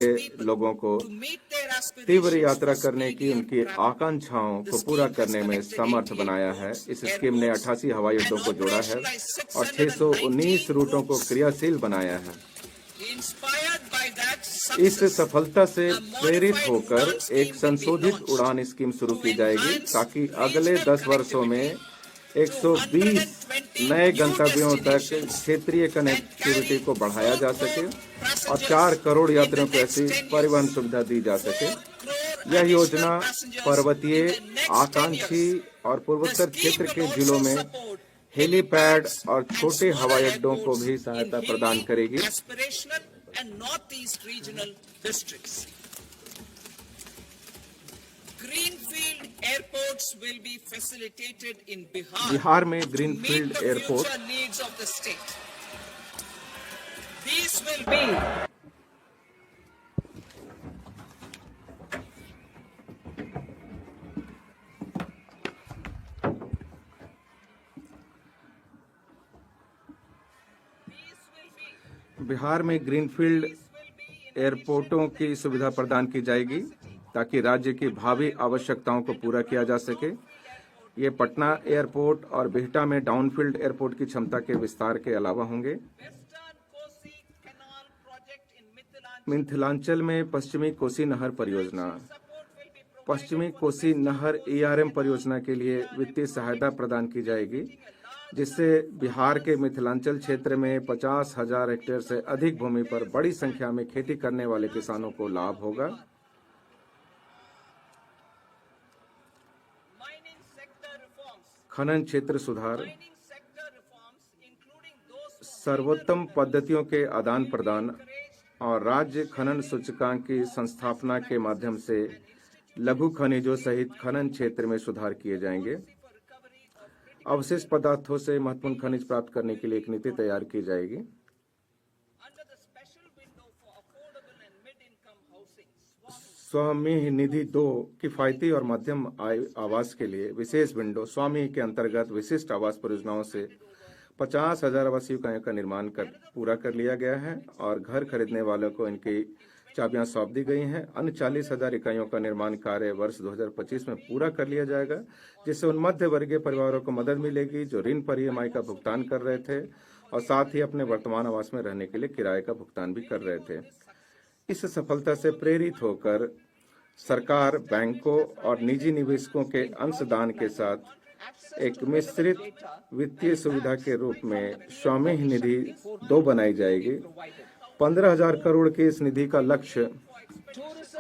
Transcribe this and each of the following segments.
के लोगों को तीव्र यात्रा करने की उनकी आकांक्षाओं को पूरा करने में समर्थ बनाया है। इस स्कीम ने 88 हवाई अड्डों को जोड़ा है और 619 रूटों को क्रियाशील बनाया है। इस सफलता से प्रेरित होकर एक संशोधित उड़ान स्कीम शुरू की जाएगी ताकि अगले 10 वर्षों में 120 नए गंतव्यों तक क्षेत्रीय कनेक्टिविटी को बढ़ाया जा सके और 4 करोड़ यात्रियों को ऐसी परिवहन सुविधा दी जा सके। यह योजना पर्वतीय, आकांक्षी और पूर्वोत्तर क्षेत्र के जिलों में हेलीपैड और छोटे हवाई अड्डों को भी सहायता प्रदान करेगी। Greenfield airports will be facilitated in Bihar में greenfield airport needs of the state. These will be Bihar में ग्रीनफील्ड एयरपोर्टों की सुविधा प्रदान की जाएगी ताकि राज्य की भावी आवश्यकताओं को पूरा किया जा सके। ये पटना एयरपोर्ट और बिहटा में डाउनफील्ड एयरपोर्ट की क्षमता के विस्तार के अलावा होंगे। मिथिलांचल में पश्चिमी कोसी नहर परियोजना, पश्चिमी कोसी नहर ERM परियोजना के लिए वित्तीय सहायता प्रदान की जाएगी, जिससे बिहार के मिथिलांचल क्षेत्र में 50,000 हेक्टेयर से अधिक भूमि पर बड़ी संख्या में खेती करने वाले किसानों को लाभ होगा। खनन क्षेत्र सुधार, सर्वोत्तम पद्धतियों के आदान प्रदान और राज्य खनन सूचकांक की संस्थापना के माध्यम से लघु खनिजों सहित खनन क्षेत्र में सुधार किए जाएंगे। अवशिष्ट पदार्थों से महत्वपूर्ण खनिज प्राप्त करने के लिए एक नीति तैयार की जाएगी। स्वामी निधि 2 किफायती और मध्यम आय आवास के लिए विशेष विंडो स्वामी के अंतर्गत विशिष्ट आवास परियोजनाओं से 50,000 आवासीय इकाइयों का निर्माण पूरा कर लिया गया है और घर खरीदने वालों को इनकी चाबियां सौंप दी गई हैं। अन्य 40,000 इकाइयों का निर्माण कार्य वर्ष 2025 में पूरा कर लिया जाएगा, जिससे उन मध्य वर्गीय परिवारों को मदद मिलेगी जो ऋण पर EMI का भुगतान कर रहे थे और साथ ही अपने वर्तमान आवास में रहने के लिए किराए का भुगतान भी कर रहे थे। इस सफलता से प्रेरित होकर सरकार बैंकों और निजी निवेशकों के अंशदान के साथ एक मिश्रित वित्तीय सुविधा के रूप में स्वामी निधि 2 बनाई जाएगी। 15,000 करोड़ के इस निधि का लक्ष्य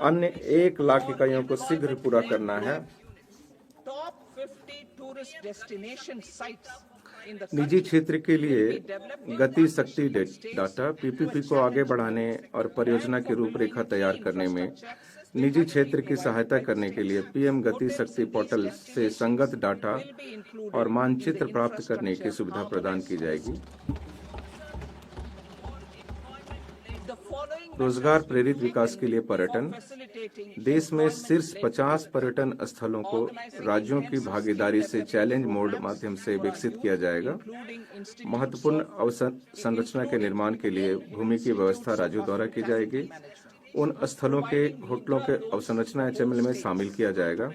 अन्य 1 लाख इकाइयों को शीघ्र पूरा करना है। निजी क्षेत्र के लिए गति शक्ति डाटा PPP को आगे बढ़ाने और परियोजना की रूपरेखा तैयार करने में निजी क्षेत्र की सहायता करने के लिए PM गति शक्ति पोर्टल से संगत डाटा और मानचित्र प्राप्त करने की सुविधा प्रदान की जाएगी। रोजगार प्रेरित विकास के लिए पर्यटन, देश में शीर्ष 50 पर्यटन स्थलों को राज्यों की भागीदारी से चैलेंज मोड माध्यम से विकसित किया जाएगा। महत्वपूर्ण अवसंरचना के निर्माण के लिए भूमि की व्यवस्था राज्यों द्वारा की जाएगी। उन स्थलों के होटलों के अवसंरचना HML में शामिल किया जाएगा।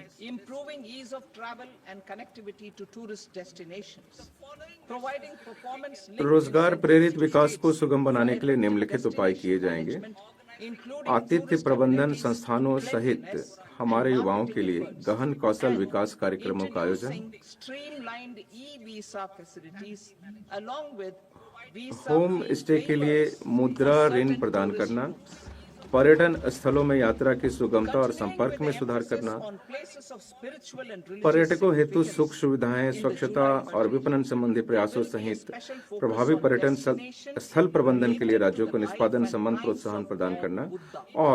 रोजगार प्रेरित विकास को सुगम बनाने के लिए निम्नलिखित उपाय किए जाएंगे। आतिथ्य प्रबंधन संस्थानों सहित हमारे युवाओं के लिए गहन कौशल विकास कार्यक्रमों का आयोजन, होम स्टे के लिए मुद्रा ऋण प्रदान करना, पर्यटन स्थलों में यात्रा की सुगमता और संपर्क में सुधार करना, पर्यटकों हेतु सुख सुविधाएं, स्वच्छता और विपणन संबंधी प्रयासों सहित प्रभावी पर्यटन स्थल प्रबंधन के लिए राज्यों को निष्पादन संबंध प्रोत्साहन प्रदान करना और